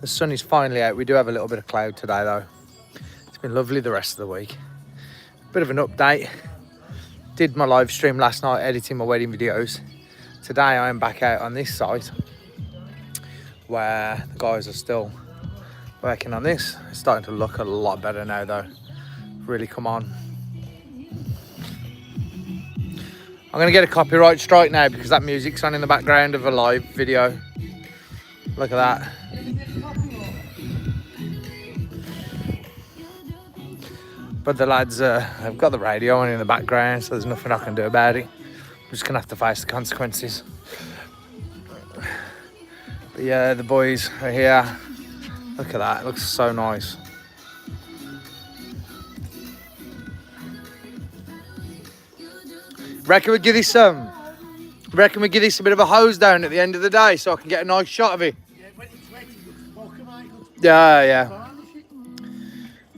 The sun is finally out. We do have a little bit of cloud today though. It's been lovely the rest of the week. Bit of an update. Did my live stream last night editing my wedding videos. Today I am back out on this site where the guys are still working on this. It's starting to look a lot better now though. Really come on. I'm gonna get a copyright strike now because that music's on in the background of a live video. Look at that. But the lads have got the radio on in the background, so there's nothing I can do about it. I'm just gonna have to face the consequences. But yeah, the boys are here. Look at that, it looks so nice. Reckon we give this reckon we give this a bit of a hose down at the end of the day so I can get a nice shot of it. Yeah, when it's wet, it looks fucking like it. Yeah. Varnish it.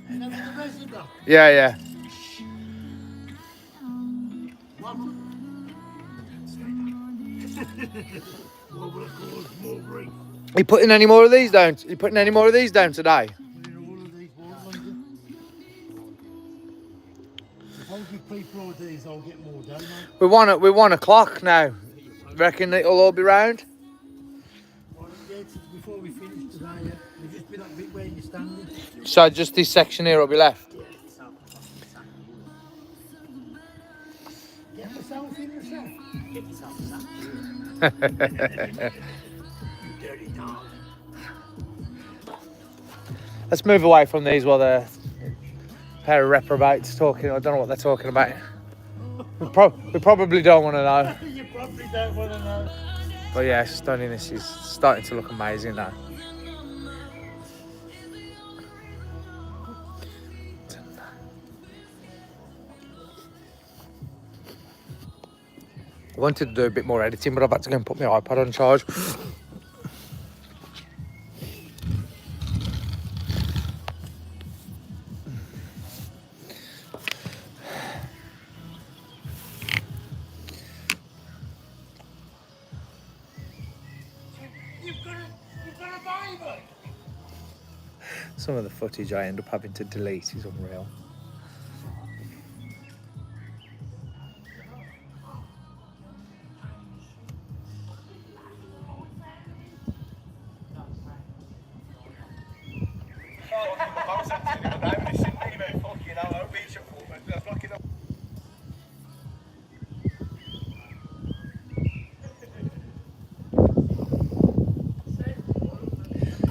And then with the resin down. Yeah. What? More course, more ring. Are you putting any more of these down? Are you putting any more of these down today? Putting all of these walls like it. If I give people all these, I'll get more done, mate. We're 1 o'clock now. Reckon it'll all be round? Well, yeah, it's before we finish today, yeah. We'll just be that bit where you're standing. So just this section here will be left. Get myself in yourself. Get yourself dirty dog. Let's move away from these while they're a pair of reprobates talking. I don't know what they're talking about. We probably don't want to know. You probably don't want to know. But yeah, stunning. This is starting to look amazing now. I wanted to do a bit more editing, but I've had to go and put my iPad on charge. You've got a Bible. Some of the footage I end up having to delete is unreal.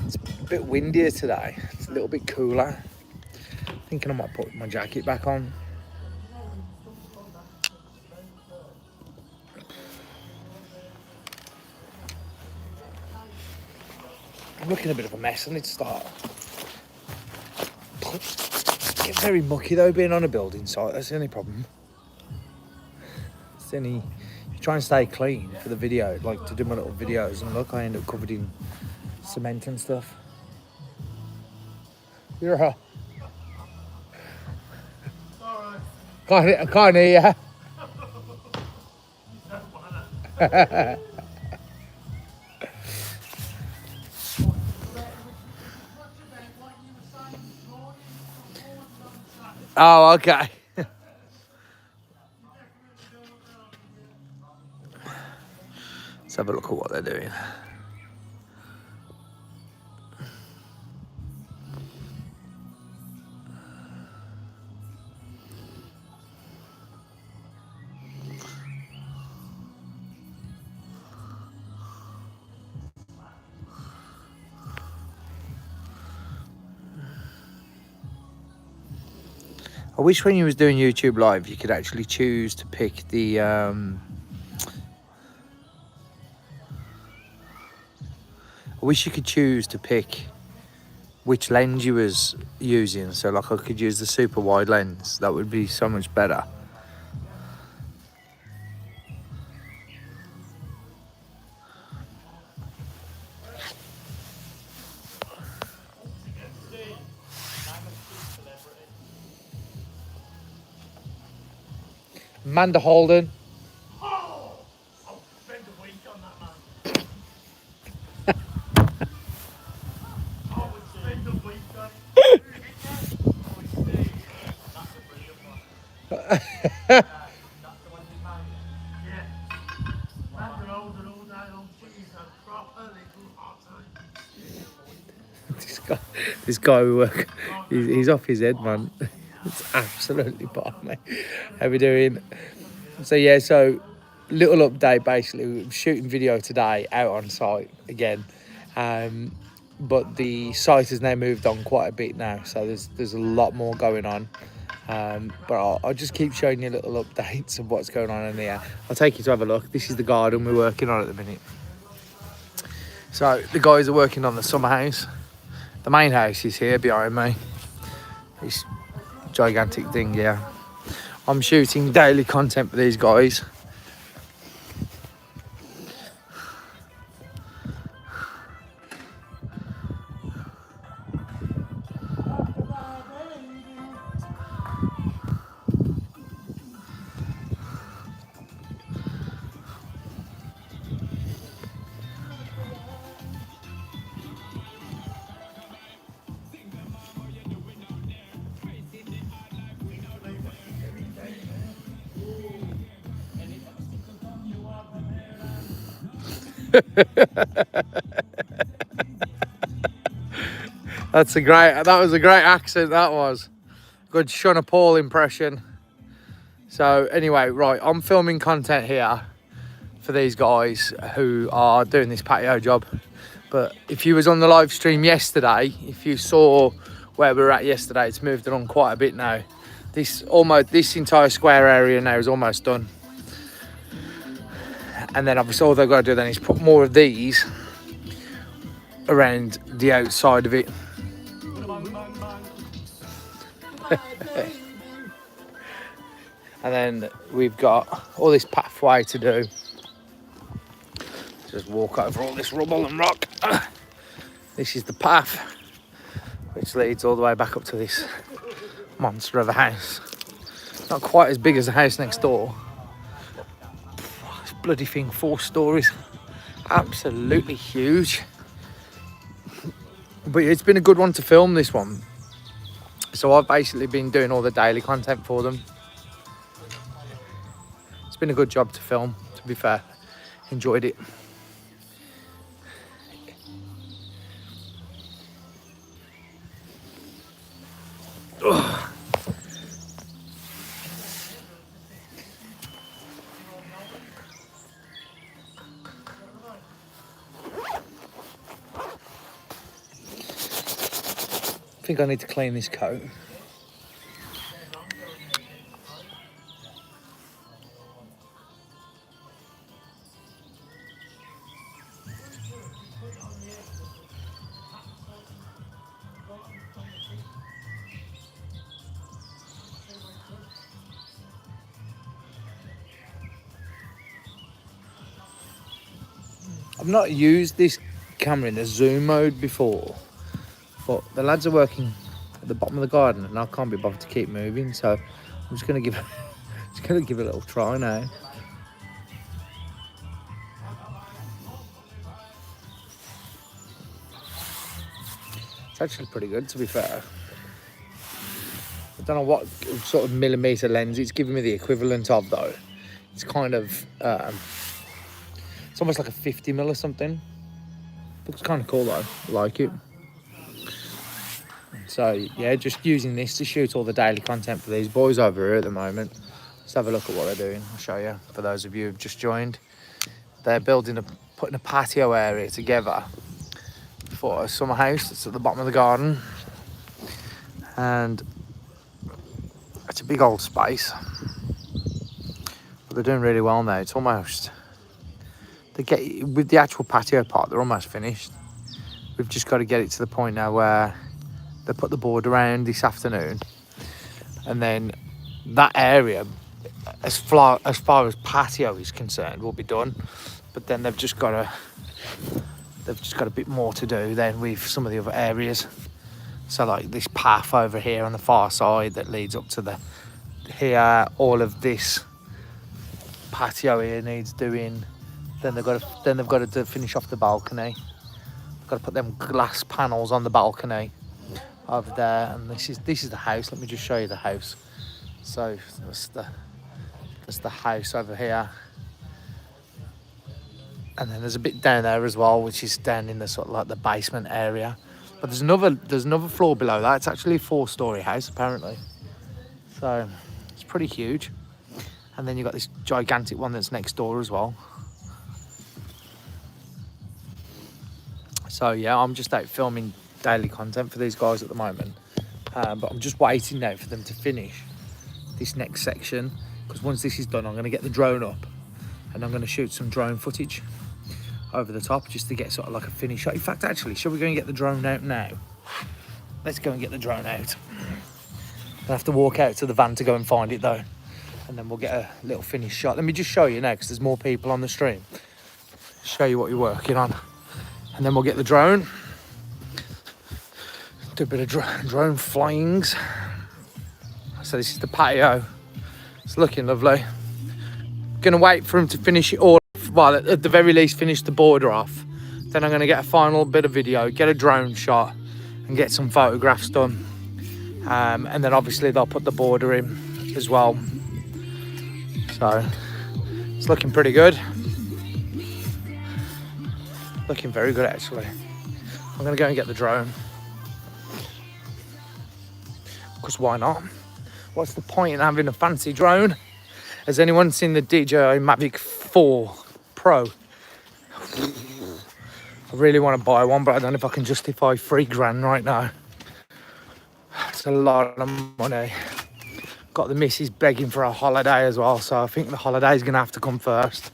It's a bit windier today. It's a little bit cooler. Thinking I might put my jacket back on. I'm looking a bit of a mess. I need to start. Get very mucky though, being on a building site. That's the only problem. It's the only. You try and stay clean for the video, like to do my little videos, and look, I end up covered in cement and stuff. You're a. I can't hear you. Oh, okay. Let's have a look at what they're doing. I wish when you was doing YouTube Live, you could actually choose to pick the I wish you could choose to pick which lens you was using. So like I could use the super wide lens. That would be so much better. Amanda Holden. Oh, I'll spend a week on that, man. This guy we work, he's off his head, man. It's absolutely balmy. How we doing? So yeah, so little update basically. We were shooting video today out on site again, but the site has now moved on quite a bit now. So there's a lot more going on. But I'll just keep showing you little updates of what's going on in here. I'll take you to have a look. This is the garden we're working on at the minute. So the guys are working on the summer house. The main house is here behind me. This gigantic thing here. I'm shooting daily content for these guys. That was a great accent, that was. Good Shona Paul impression. So anyway, right, I'm filming content here for these guys who are doing this patio job. But if you was on the live stream yesterday, if you saw where we were at yesterday, it's moved on quite a bit now. This entire square area now is almost done. And then obviously all they've got to do then is put more of these around the outside of it. And then we've got all this pathway to do. Just walk over all this rubble and rock. This is the path which leads all the way back up to this monster of a house. Not quite as big as the house next door. This bloody thing, 4 stories. Absolutely huge. But it's been a good one to film, this one. So I've basically been doing all the daily content for them. It's been a good job to film, to be fair. Enjoyed it. Ugh. I think I need to clean this coat. I've not used this camera in the zoom mode before, but the lads are working at the bottom of the garden and I can't be bothered to keep moving, so I'm just going to give it a little try now. It's actually pretty good, to be fair. I don't know what sort of millimetre lens it's giving me the equivalent of though. It's kind of it's almost like a 50mm or something. Looks kind of cool though, I like it. So yeah, just using this to shoot all the daily content for these boys over here at the moment. Let's have a look at what they're doing. I'll show you for those of you who've just joined. They're putting a patio area together for a summer house that's at the bottom of the garden. And it's a big old space. But they're doing really well now. It's almost, with the actual patio part, they're almost finished. We've just got to get it to the point now where they put the board around this afternoon, and then that area, as far as patio is concerned, will be done. But then they've just got a bit more to do then with some of the other areas. So like this path over here on the far side that leads up to here, all of this patio here needs doing. Then they've got to finish off the balcony. Got to put them glass panels on the balcony. over there, and this is the house. Let me just show you the house. So that's the house over here, and then there's a bit down there as well, which is down in the sort of like the basement area. But there's another floor below that. It's actually a 4-story house apparently, so it's pretty huge. And then you've got this gigantic one that's next door as well. So yeah, I'm just out filming daily content for these guys at the moment, but I'm just waiting now for them to finish this next section, because once this is done I'm going to get the drone up and I'm going to shoot some drone footage over the top just to get sort of like a finish shot. In fact, actually, shall we go and get the drone out now? Let's go and get the drone out. I have to walk out to the van to go and find it though, and then we'll get a little finish shot. Let me just show you now, because there's more people on the stream. Show you what you're working on, and then we'll get the drone, do a bit of drone flyings. So this is the patio. It's looking lovely. Gonna wait for him to finish it all. Well, at the very least, finish the border off. Then I'm going to get a final bit of video, get a drone shot, and get some photographs done. And then obviously they'll put the border in as well. So it's looking pretty good. Looking very good, actually. I'm going to go and get the drone. Because why not? What's the point in having a fancy drone? Has anyone seen the DJI Mavic 4 Pro? I really want to buy one, but I don't know if I can justify £3,000 right now. It's a lot of money. Got the missus begging for a holiday as well, so I think the holiday is going to have to come first.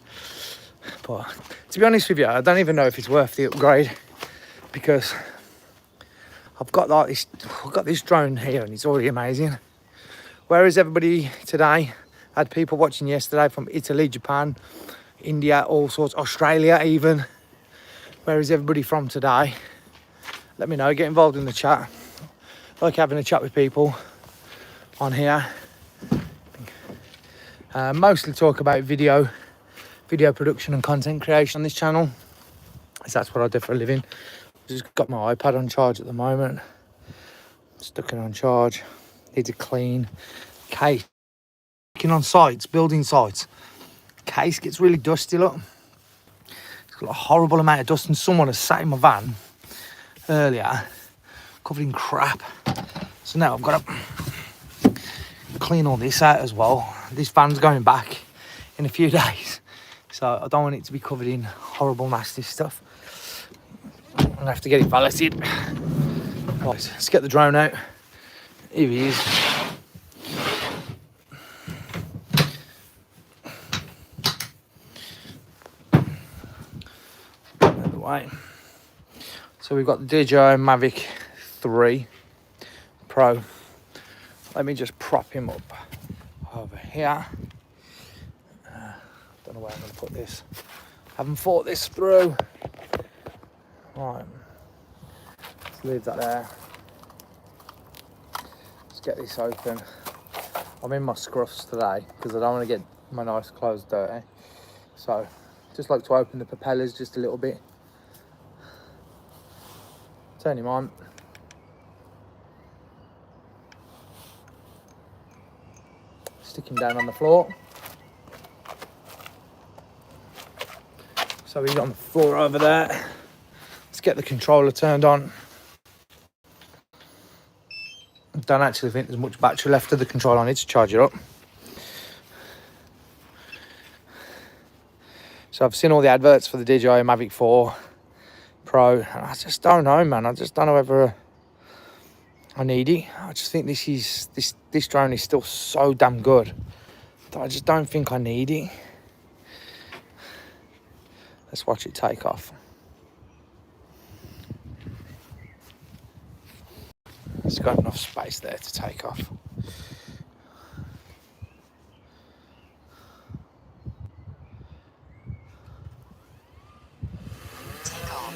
But to be honest with you, I don't even know if it's worth the upgrade, because I've got this drone here and it's already amazing. Where is everybody today? I had people watching yesterday from Italy, Japan, India, all sorts, Australia even. Where is everybody from today? Let me know, get involved in the chat. I like having a chat with people on here. Mostly talk about video production and content creation on this channel, because that's what I do for a living. Just got my iPad on charge at the moment. Stuck it on charge. Needs a clean case. Working on sites, building sites. Case gets really dusty, look. It's got a horrible amount of dust, and someone has sat in my van earlier covered in crap. So now I've got to clean all this out as well. This van's going back in a few days, so I don't want it to be covered in horrible, nasty stuff. I'm gonna have to get it valeted. Right, let's get the drone out. Here he is. Out the way. So we've got the DJI Mavic 3 Pro. Let me just prop him up over here. Don't know where I'm going to put this. Haven't thought this through. Right. Let's leave that there. Let's get this open. I'm in my scruffs today because I don't want to get my nice clothes dirty. So, just like to open the propellers just a little bit. Turn him on. Stick him down on the floor. So he's on the floor over there. Let's get the controller turned on. I don't actually think there's much battery left of the controller. I need to charge it up. So I've seen all the adverts for the DJI Mavic 4 Pro, and I just don't know, man. I just don't know whether I need it. I just think this drone is still so damn good that I just don't think I need it. Let's watch it take off. It's got enough space there to take off. Take off.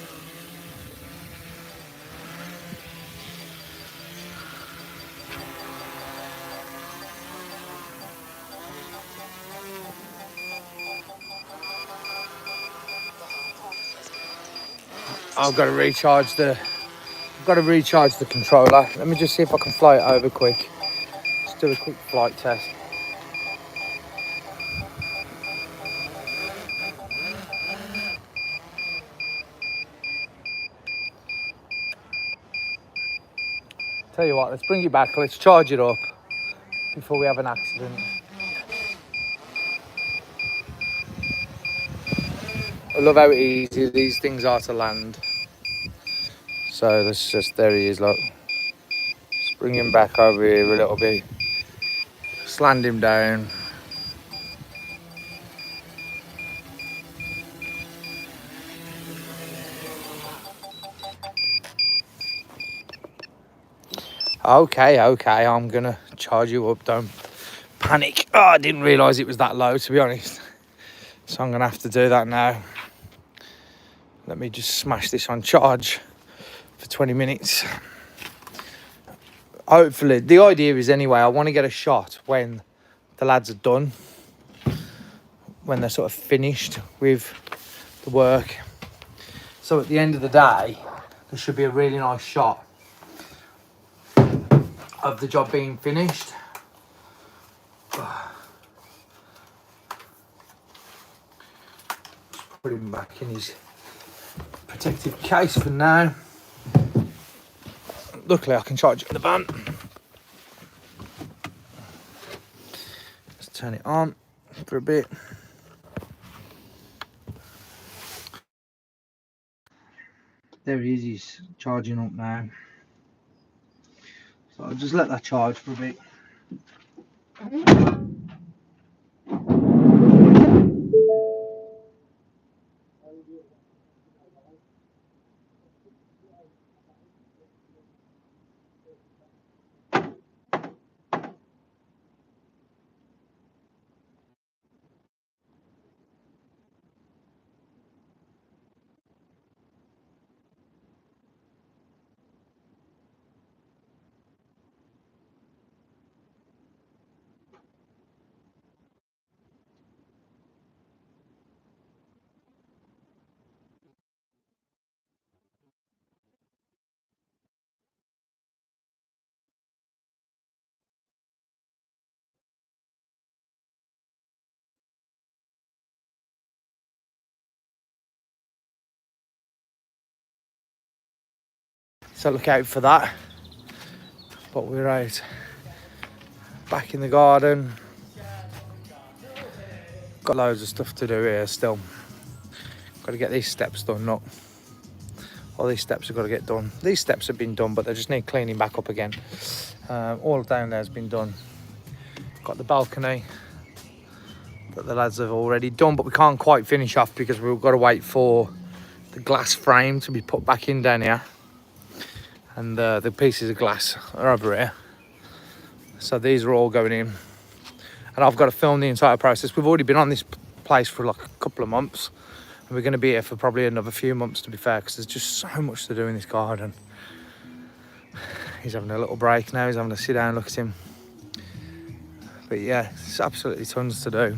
I've got to recharge the I've got to recharge the controller. Let me just see if I can fly it over quick. Just do a quick flight test. Tell you what, let's bring it back. Let's charge it up before we have an accident. I love how easy these things are to land. So let's just, there he is, look. Let's bring him back over here a little bit. Just land him down. Okay, I'm gonna charge you up, don't panic. Oh, I didn't realise it was that low, to be honest. So I'm gonna have to do that now. Let me just smash this on charge for 20 minutes. Hopefully, the idea is anyway, I want to get a shot when the lads are done, when they're sort of finished with the work. So at the end of the day, there should be a really nice shot of the job being finished. Just put him back in his protective case for now. Luckily I can charge it in the van. Let's turn it on for a bit. There he is, he's charging up now. So I'll just let that charge for a bit. So look out for that. But we're out back in the garden. Got loads of stuff to do here still. Got to get these steps done. Look, all these steps have got to get done. These steps have been done, but they just need cleaning back up again. All down there has been done. Got the balcony that the lads have already done, but we can't quite finish off because we've got to wait for the glass frame to be put back in down here. And the pieces of glass are over here. So these are all going in. And I've got to film the entire process. We've already been on this place for like a couple of months. And we're going to be here for probably another few months, to be fair, because there's just so much to do in this garden. He's having a little break now. He's having a sit down, look at him. But yeah, it's absolutely tons to do.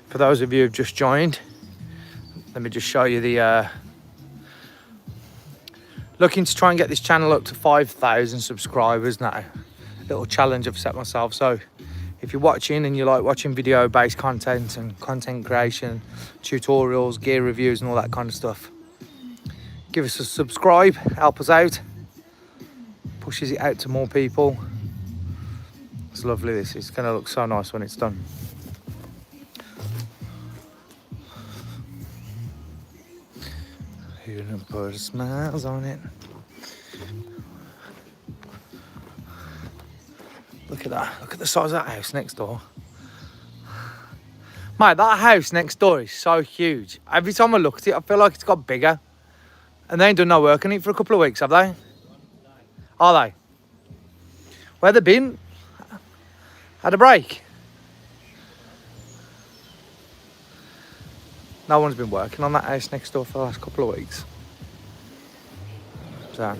For those of you who've just joined, let me just show you the... looking to try and get this channel up to 5,000 subscribers now. Little challenge I've set myself. So if you're watching and you like watching video based content and content creation, tutorials, gear reviews and all that kind of stuff, give us a subscribe, help us out, pushes it out to more people. It's lovely, this is going to look so nice when it's done. You're gonna put smiles on it. Look at that. Look at the size of that house next door. Mate, that house next door is so huge. Every time I look at it, I feel like it's got bigger. And they ain't done no work on it for a couple of weeks, have they? Are they? Where they been? Had a break? No one's been working on that house next door for the last couple of weeks. So,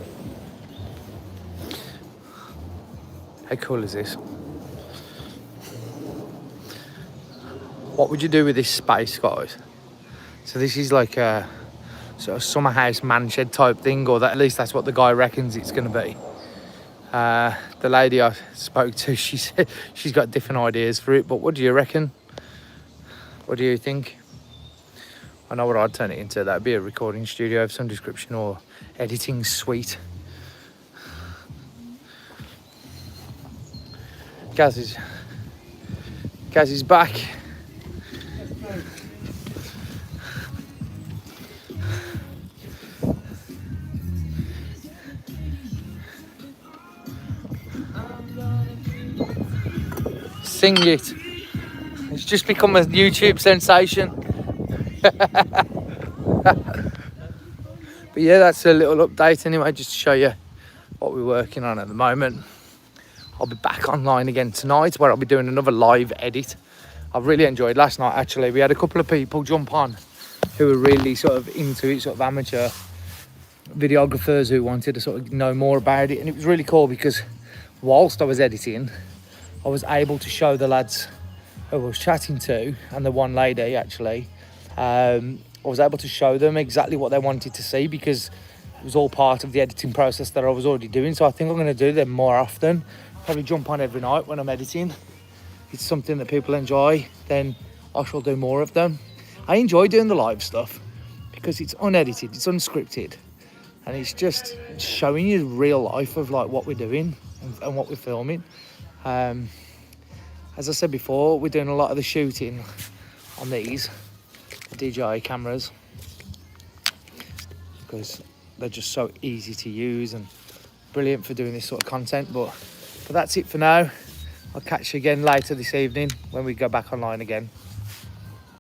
how cool is this? What would you do with this space, guys? So this is like a sort of summer house man shed type thing, or that at least that's what the guy reckons it's going to be. The lady I spoke to, she said she's got different ideas for it, but what do you reckon? What do you think? I know what I'd turn it into. That'd be a recording studio of some description or editing suite. Gaz is back. Sing it. It's just become a YouTube sensation. But yeah, that's a little update anyway, just to show you what we're working on at the moment. I'll be back online again tonight, where I'll be doing another live edit. I've really enjoyed last night, actually. We had a couple of people jump on who were really sort of into it, sort of amateur videographers who wanted to sort of know more about it. And it was really cool because whilst I was editing, I was able to show the lads who I was chatting to, and the one lady actually, I was able to show them exactly what they wanted to see, because it was all part of the editing process that I was already doing. So I think I'm going to do them more often. Probably jump on every night when I'm editing. It's something that people enjoy, then I shall do more of them. I enjoy doing the live stuff because it's unedited, it's unscripted, and it's just showing you real life of like what we're doing and what we're filming. As I said before, we're doing a lot of the shooting on these DJI cameras because they're just so easy to use and brilliant for doing this sort of content. But that's it for now. I'll catch you again later this evening when we go back online again.